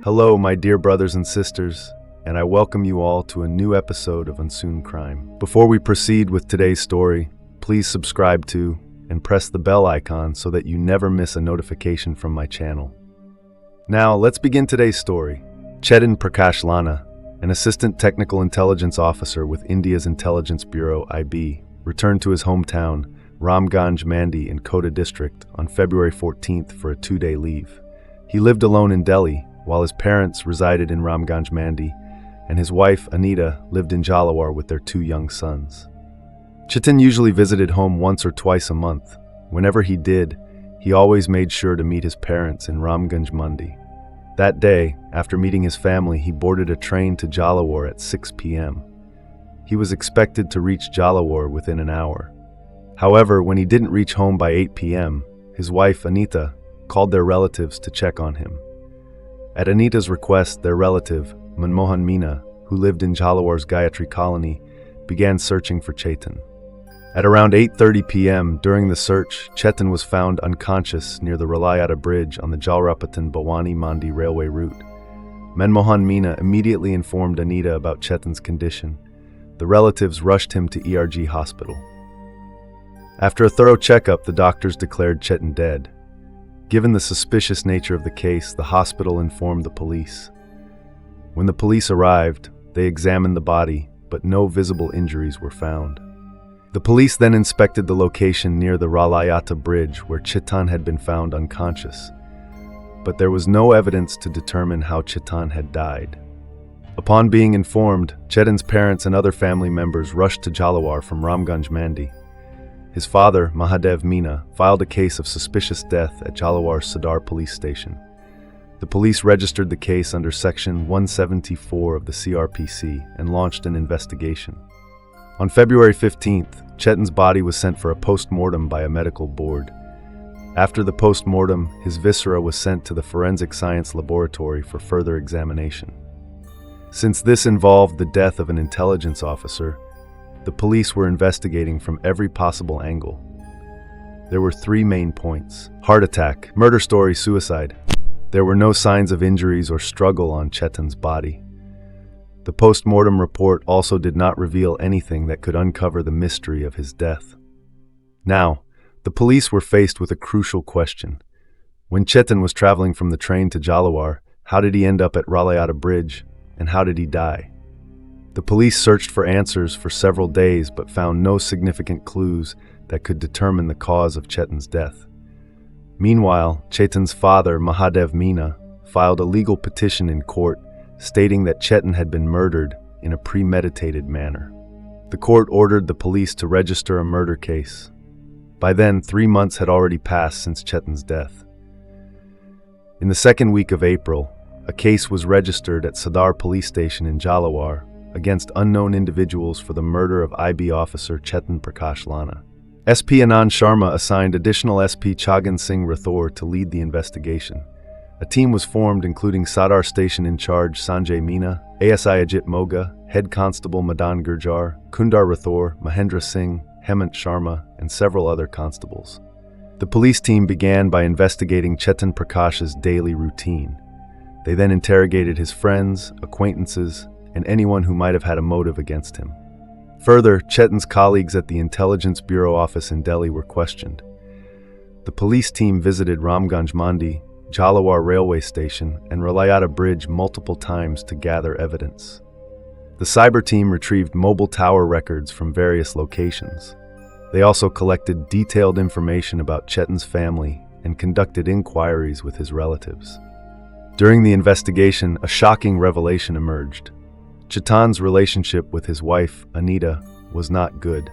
Hello, my dear brothers and sisters, and I welcome you all to a new episode of Unsolved Crime. Before we proceed with today's story, please subscribe to and press the bell icon so that you never miss a notification from my channel. Now, let's begin today's story. Chetan Prakash Lana, an assistant technical intelligence officer with India's Intelligence Bureau (IB), returned to his hometown, Ramganj Mandi in Kota district, on February 14th for a 2-day leave. He lived alone in Delhi, while his parents resided in Ramganj Mandi, and his wife, Anita, lived in Jalawar with their 2 young sons. Chetan usually visited home once or twice a month. Whenever he did, he always made sure to meet his parents in Ramganj Mandi. That day, after meeting his family, he boarded a train to Jalawar at 6 p.m. He was expected to reach Jalawar within an hour. However, when he didn't reach home by 8 p.m., his wife, Anita, called their relatives to check on him. At Anita's request, their relative, Manmohan Meena, who lived in Jalawar's Gayatri colony, began searching for Chetan. At around 8:30 p.m., during the search, Chetan was found unconscious near the Ralayata Bridge on the Jalrapatan-Bawani Mandi railway route. Manmohan Meena immediately informed Anita about Chetan's condition. The relatives rushed him to ERG hospital. After a thorough checkup, the doctors declared Chetan dead. Given the suspicious nature of the case, the hospital informed the police. When the police arrived, they examined the body, but no visible injuries were found. The police then inspected the location near the Ralayata Bridge where Chetan had been found unconscious, but there was no evidence to determine how Chetan had died. Upon being informed, Chetan's parents and other family members rushed to Jalawar from Ramganj Mandi. His father, Mahadev Meena, filed a case of suspicious death at Jalawar Sadar police station. The police registered the case under Section 174 of the CRPC and launched an investigation. On February 15th, Chetan's body was sent for a post-mortem by a medical board. After the post-mortem, his viscera was sent to the forensic science laboratory for further examination. Since this involved the death of an intelligence officer, the police were investigating from every possible angle. There were 3 main points: heart attack, murder story, suicide. There were no signs of injuries or struggle on Chetan's body. The post-mortem report also did not reveal anything that could uncover the mystery of his death. Now, the police were faced with a crucial question. When Chetan was traveling from the train to Jalawar, how did he end up at Ralayata Bridge, and how did he die? The police searched for answers for several days but found no significant clues that could determine the cause of Chetan's death. Meanwhile, Chetan's father, Mahadev Meena, filed a legal petition in court stating that Chetan had been murdered in a premeditated manner. The court ordered the police to register a murder case. By then, 3 months had already passed since Chetan's death. In the second week of April, a case was registered at Sadar police station in Jalawar against unknown individuals for the murder of IB officer Chetan Prakash Lana. SP Anand Sharma assigned additional SP Chagan Singh Rathore to lead the investigation. A team was formed including Sadar Station in charge Sanjay Meena, ASI Ajit Moga, Head Constable Madan Gurjar, Kundar Rathore, Mahendra Singh, Hemant Sharma, and several other constables. The police team began by investigating Chetan Prakash's daily routine. They then interrogated his friends, acquaintances, and anyone who might have had a motive against him. Further, Chetan's colleagues at the Intelligence Bureau office in Delhi were questioned. The police team visited Ramganj Mandi, Jalawar railway station, and Ralayata Bridge multiple times to gather evidence. The cyber team retrieved mobile tower records from various locations. They also collected detailed information about Chetan's family and conducted inquiries with his relatives. During the investigation, a shocking revelation emerged. Chetan's relationship with his wife, Anita, was not good.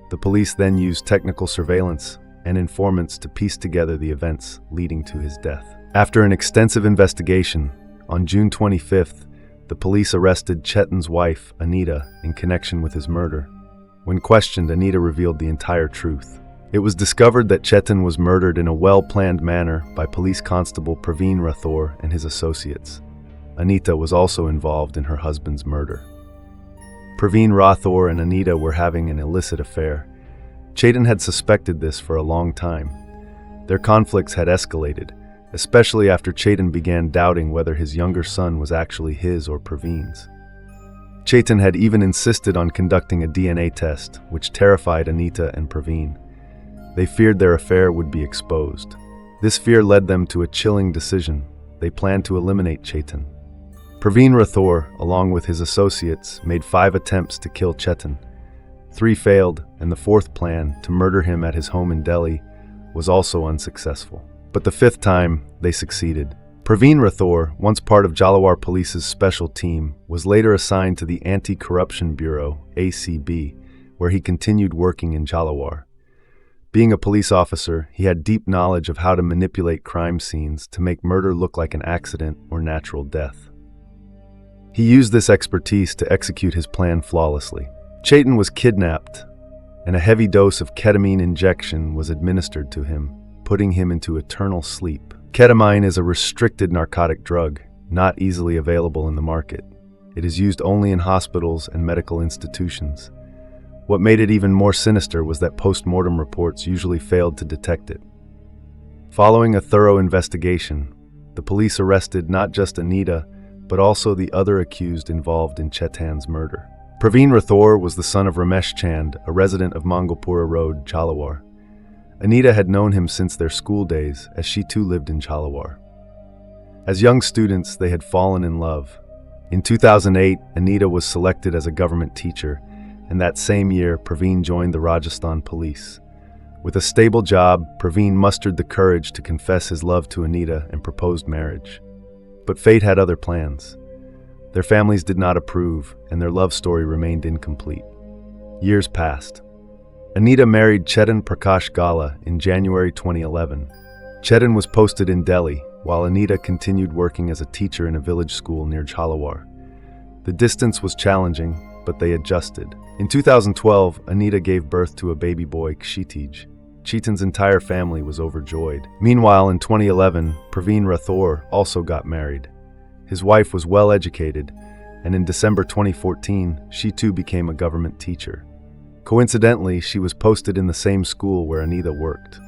The police then used technical surveillance and informants to piece together the events leading to his death. After an extensive investigation, on June 25th, the police arrested Chetan's wife, Anita, in connection with his murder. When questioned, Anita revealed the entire truth. It was discovered that Chetan was murdered in a well-planned manner by police constable Praveen Rathore and his associates. Anita was also involved in her husband's murder. Praveen Rathore and Anita were having an illicit affair. Chetan had suspected this for a long time. Their conflicts had escalated, especially after Chetan began doubting whether his younger son was actually his or Praveen's. Chetan had even insisted on conducting a DNA test, which terrified Anita and Praveen. They feared their affair would be exposed. This fear led them to a chilling decision. They planned to eliminate Chetan. Praveen Rathore, along with his associates, made 5 attempts to kill Chetan. 3 failed, and the 4th plan, to murder him at his home in Delhi, was also unsuccessful. But the 5th time, they succeeded. Praveen Rathore, once part of Jalawar Police's special team, was later assigned to the Anti-Corruption Bureau, ACB, where he continued working in Jalawar. Being a police officer, he had deep knowledge of how to manipulate crime scenes to make murder look like an accident or natural death. He used this expertise to execute his plan flawlessly. Chetan was kidnapped, and a heavy dose of ketamine injection was administered to him, putting him into eternal sleep. Ketamine is a restricted narcotic drug, not easily available in the market. It is used only in hospitals and medical institutions. What made it even more sinister was that post-mortem reports usually failed to detect it. Following a thorough investigation, the police arrested not just Anita, but also the other accused involved in Chetan's murder. Praveen Rathore was the son of Ramesh Chand, a resident of Mangalpura Road, Jalawar. Anita had known him since their school days, as she too lived in Jalawar. As young students, they had fallen in love. In 2008, Anita was selected as a government teacher, and that same year, Praveen joined the Rajasthan Police. With a stable job, Praveen mustered the courage to confess his love to Anita and proposed marriage. But fate had other plans. Their families did not approve, and their love story remained incomplete. Years passed. Anita married Chetan Prakash Gala in January 2011. Chetan was posted in Delhi, while Anita continued working as a teacher in a village school near Jalawar. The distance was challenging, but they adjusted. In 2012, Anita gave birth to a baby boy, Kshitij. Chetan's entire family was overjoyed. Meanwhile, in 2011, Praveen Rathore also got married. His wife was well educated, and in December 2014, she too became a government teacher. Coincidentally, she was posted in the same school where Anita worked.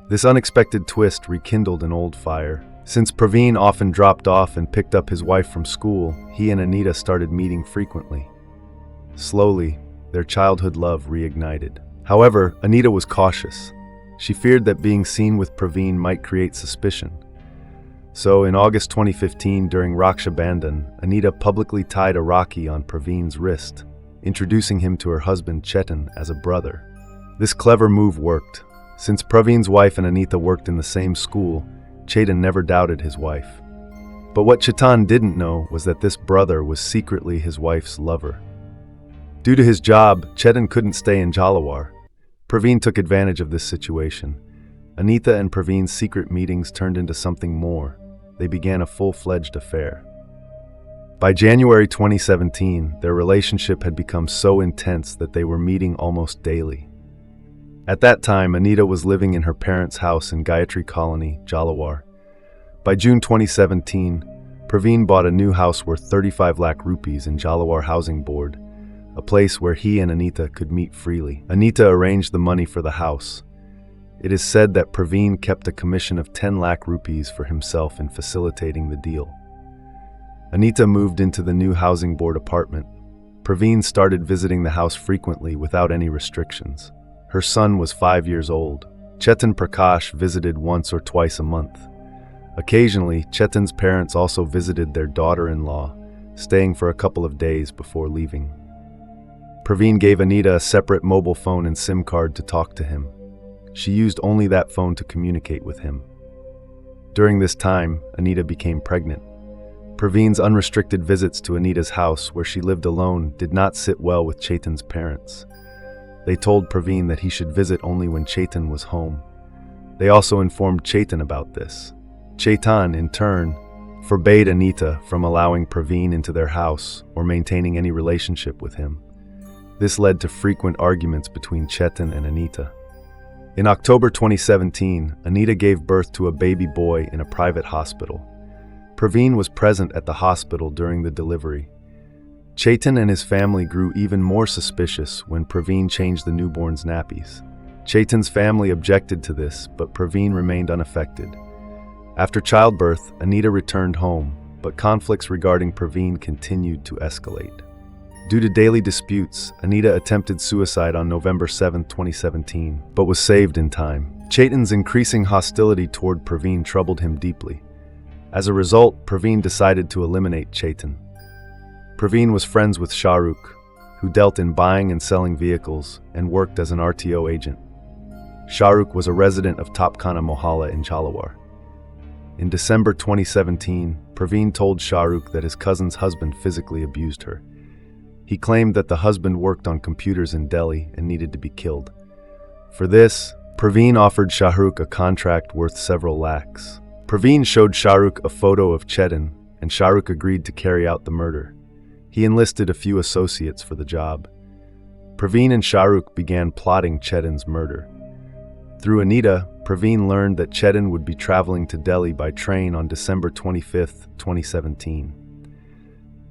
This unexpected twist rekindled an old fire. Since Praveen often dropped off and picked up his wife from school, he and Anita started meeting frequently. Slowly, their childhood love reignited. However, Anita was cautious. She feared that being seen with Praveen might create suspicion. So, in August 2015, during Raksha Bandhan, Anita publicly tied a Rakhi on Praveen's wrist, introducing him to her husband Chetan as a brother. This clever move worked. Since Praveen's wife and Anita worked in the same school, Chetan never doubted his wife. But what Chetan didn't know was that this brother was secretly his wife's lover. Due to his job, Chetan couldn't stay in Jalawar. Praveen took advantage of this situation. Anita and Praveen's secret meetings turned into something more. They began a full-fledged affair. By January 2017, their relationship had become so intense that they were meeting almost daily. At that time, Anita was living in her parents' house in Gayatri Colony, Jalawar. By June 2017, Praveen bought a new house worth 35 lakh rupees in Jalawar Housing Board, a place where he and Anita could meet freely. Anita arranged the money for the house. It is said that Praveen kept a commission of 10 lakh rupees for himself in facilitating the deal. Anita moved into the new housing board apartment. Praveen started visiting the house frequently without any restrictions. Her son was 5 years old. Chetan Prakash visited once or twice a month. Occasionally, Chetan's parents also visited their daughter-in-law, staying for a couple of days before leaving. Praveen gave Anita a separate mobile phone and SIM card to talk to him. She used only that phone to communicate with him. During this time, Anita became pregnant. Praveen's unrestricted visits to Anita's house, where she lived alone, did not sit well with Chetan's parents. They told Praveen that he should visit only when Chetan was home. They also informed Chetan about this. Chetan, in turn, forbade Anita from allowing Praveen into their house or maintaining any relationship with him. This led to frequent arguments between Chetan and Anita. In October 2017, Anita gave birth to a baby boy in a private hospital. Praveen was present at the hospital during the delivery. Chetan and his family grew even more suspicious when Praveen changed the newborn's nappies. Chetan's family objected to this, but Praveen remained unaffected. After childbirth, Anita returned home, but conflicts regarding Praveen continued to escalate. Due to daily disputes, Anita attempted suicide on November 7, 2017, but was saved in time. Chetan's increasing hostility toward Praveen troubled him deeply. As a result, Praveen decided to eliminate Chetan. Praveen was friends with Shahrukh, who dealt in buying and selling vehicles and worked as an RTO agent. Shahrukh was a resident of Topkhana Mohalla in Jhalawar. In December 2017, Praveen told Shahrukh that his cousin's husband physically abused her. He claimed that the husband worked on computers in Delhi and needed to be killed. For this, Praveen offered Shahrukh a contract worth several lakhs. Praveen showed Shahrukh a photo of Chetan, and Shahrukh agreed to carry out the murder. He enlisted a few associates for the job. Praveen and Shahrukh began plotting Chetan's murder. Through Anita, Praveen learned that Chetan would be traveling to Delhi by train on December 25, 2017.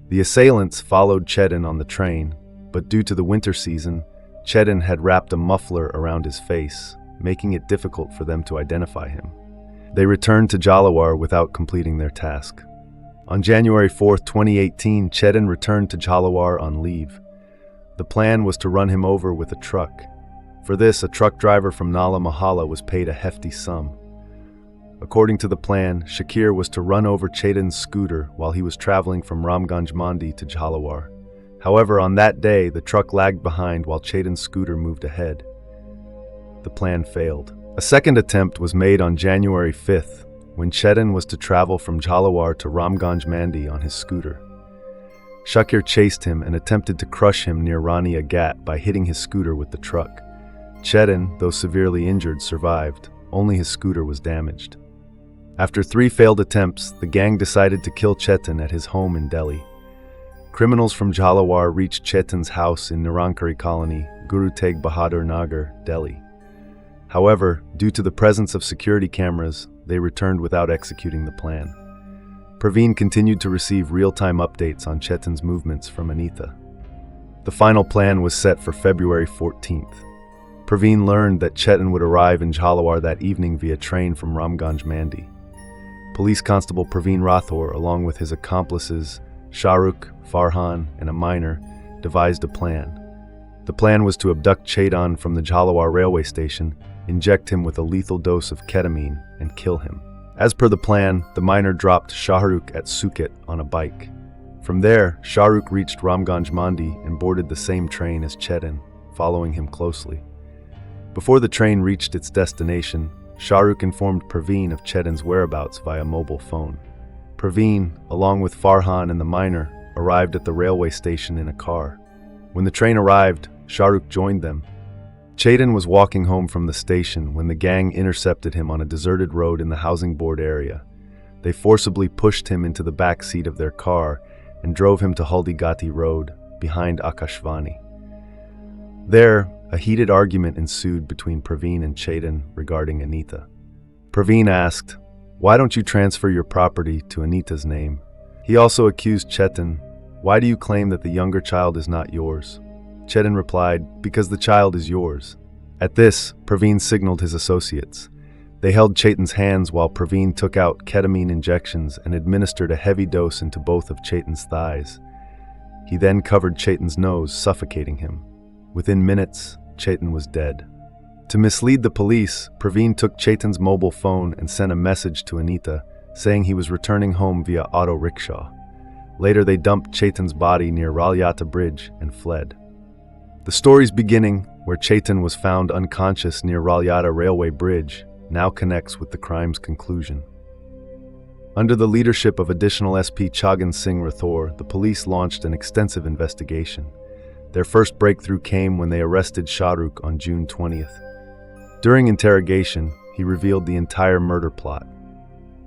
The assailants followed Chetan on the train, but due to the winter season, Chetan had wrapped a muffler around his face, making it difficult for them to identify him. They returned to Jhalawar without completing their task. On January 4, 2018, Chetan returned to Jhalawar on leave. The plan was to run him over with a truck. For this, a truck driver from Nala Mohalla was paid a hefty sum. According to the plan, Shakir was to run over Chetan's scooter while he was traveling from Ramganj Mandi to Jhalawar. However, on that day, the truck lagged behind while Chetan's scooter moved ahead. The plan failed. A second attempt was made on January 5th, when Chetan was to travel from Jhalawar to Ramganj Mandi on his scooter. Shakir chased him and attempted to crush him near Rani Agat by hitting his scooter with the truck. Chetan, though severely injured, survived. Only his scooter was damaged. After 3 failed attempts, the gang decided to kill Chetan at his home in Delhi. Criminals from Jhalawar reached Chetan's house in Nirankari Colony, Guru Tegh Bahadur Nagar, Delhi. However, due to the presence of security cameras, they returned without executing the plan. Praveen continued to receive real-time updates on Chetan's movements from Anita. The final plan was set for February 14th. Praveen learned that Chetan would arrive in Jhalawar that evening via train from Ramganj Mandi. Police Constable Praveen Rathore, along with his accomplices Shahrukh, Farhan, and a minor, devised a plan. The plan was to abduct Chetan from the Jhalawar railway station, inject him with a lethal dose of ketamine, and kill him. As per the plan, the minor dropped Shahrukh at Suket on a bike. From there, Shahrukh reached Ramganj Mandi and boarded the same train as Chetan, following him closely. Before the train reached its destination, Shahrukh informed Praveen of Chetan's whereabouts via mobile phone. Praveen, along with Farhan and the minor, arrived at the railway station in a car. When the train arrived, Shahrukh joined them. Chetan was walking home from the station when the gang intercepted him on a deserted road in the housing board area. They forcibly pushed him into the back seat of their car and drove him to Haldigati Road, behind Akashvani. There, a heated argument ensued between Praveen and Chetan regarding Anita. Praveen asked, "Why don't you transfer your property to Anita's name?" He also accused Chetan, "Why do you claim that the younger child is not yours?" Chetan replied, "Because the child is yours." At this, Praveen signaled his associates. They held Chetan's hands while Praveen took out ketamine injections and administered a heavy dose into both of Chetan's thighs. He then covered Chetan's nose, suffocating him. Within minutes, Chetan was dead. To mislead the police, Praveen took Chetan's mobile phone and sent a message to Anita, saying he was returning home via auto rickshaw. Later, they dumped Chetan's body near Ralyata Bridge and fled. The story's beginning, where Chetan was found unconscious near Ralyata Railway Bridge, now connects with the crime's conclusion. Under the leadership of Additional SP Chagan Singh Rathore, the police launched an extensive investigation. Their first breakthrough came when they arrested Shahrukh on June 20th. During interrogation, he revealed the entire murder plot.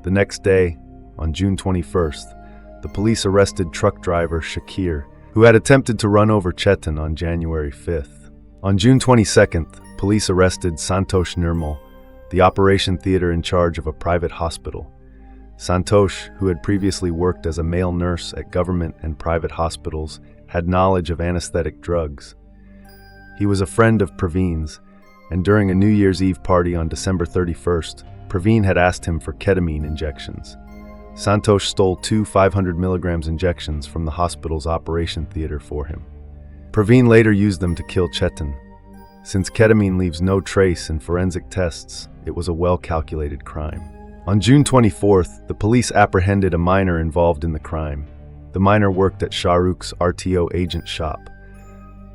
The next day, on June 21st, the police arrested truck driver Shakir, who had attempted to run over Chetan on January 5th. On June 22nd, police arrested Santosh Nirmal, the operation theater in charge of a private hospital. Santosh, who had previously worked as a male nurse at government and private hospitals, had knowledge of anesthetic drugs. He was a friend of Praveen's, and during a New Year's Eve party on December 31st, Praveen had asked him for ketamine injections. Santosh stole 2 500 milligrams injections from the hospital's operation theater for him. Praveen later used them to kill Chetan. Since ketamine leaves no trace in forensic tests, it was a well-calculated crime. On June 24th, the police apprehended a minor involved in the crime. The minor worked at Shahrukh's RTO agent shop.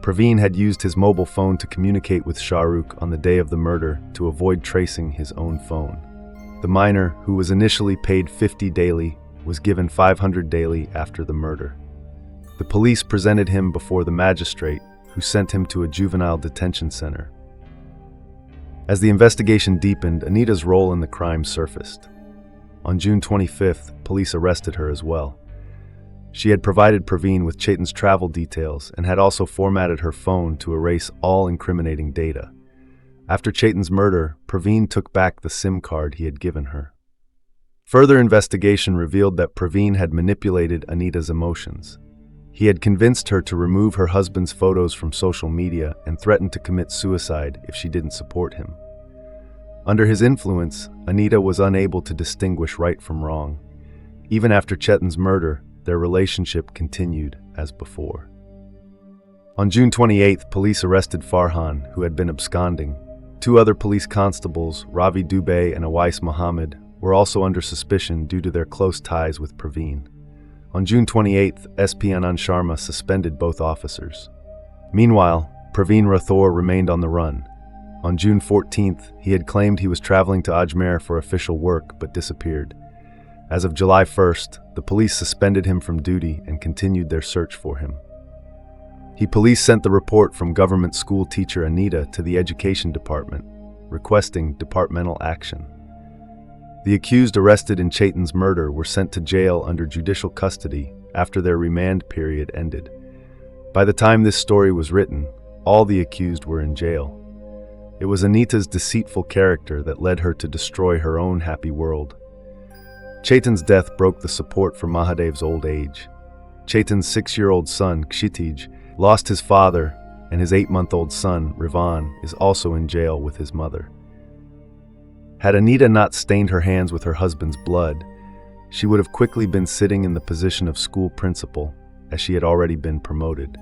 Praveen had used his mobile phone to communicate with Shahrukh on the day of the murder to avoid tracing his own phone. The minor, who was initially paid 50 daily, was given 500 daily after the murder. The police presented him before the magistrate, who sent him to a juvenile detention center. As the investigation deepened, Anita's role in the crime surfaced. On June 25th, police arrested her as well. She had provided Praveen with Chetan's travel details and had also formatted her phone to erase all incriminating data. After Chetan's murder, Praveen took back the SIM card he had given her. Further investigation revealed that Praveen had manipulated Anita's emotions. He had convinced her to remove her husband's photos from social media and threatened to commit suicide if she didn't support him. Under his influence, Anita was unable to distinguish right from wrong. Even after Chetan's murder, their relationship continued as before. On June 28th, police arrested Farhan, who had been absconding. 2 other police constables, Ravi Dubey and Awais Muhammad, were also under suspicion due to their close ties with Praveen. On June 28th, SP Anand Sharma suspended both officers. Meanwhile, Praveen Rathore remained on the run. On June 14th, he had claimed he was traveling to Ajmer for official work but disappeared. As of July 1st, the police suspended him from duty and continued their search for him. Police sent the report from government school teacher Anita to the education department, requesting departmental action. The accused arrested in Chetan's murder were sent to jail under judicial custody after their remand period ended. By the time this story was written, all the accused were in jail. It was Anita's deceitful character that led her to destroy her own happy world. Chetan's death broke the support for Mahadev's old age. Chetan's 6-year-old son, Kshitij, lost his father, and his 8-month-old son, Rivan, is also in jail with his mother. Had Anita not stained her hands with her husband's blood, she would have quickly been sitting in the position of school principal, as she had already been promoted.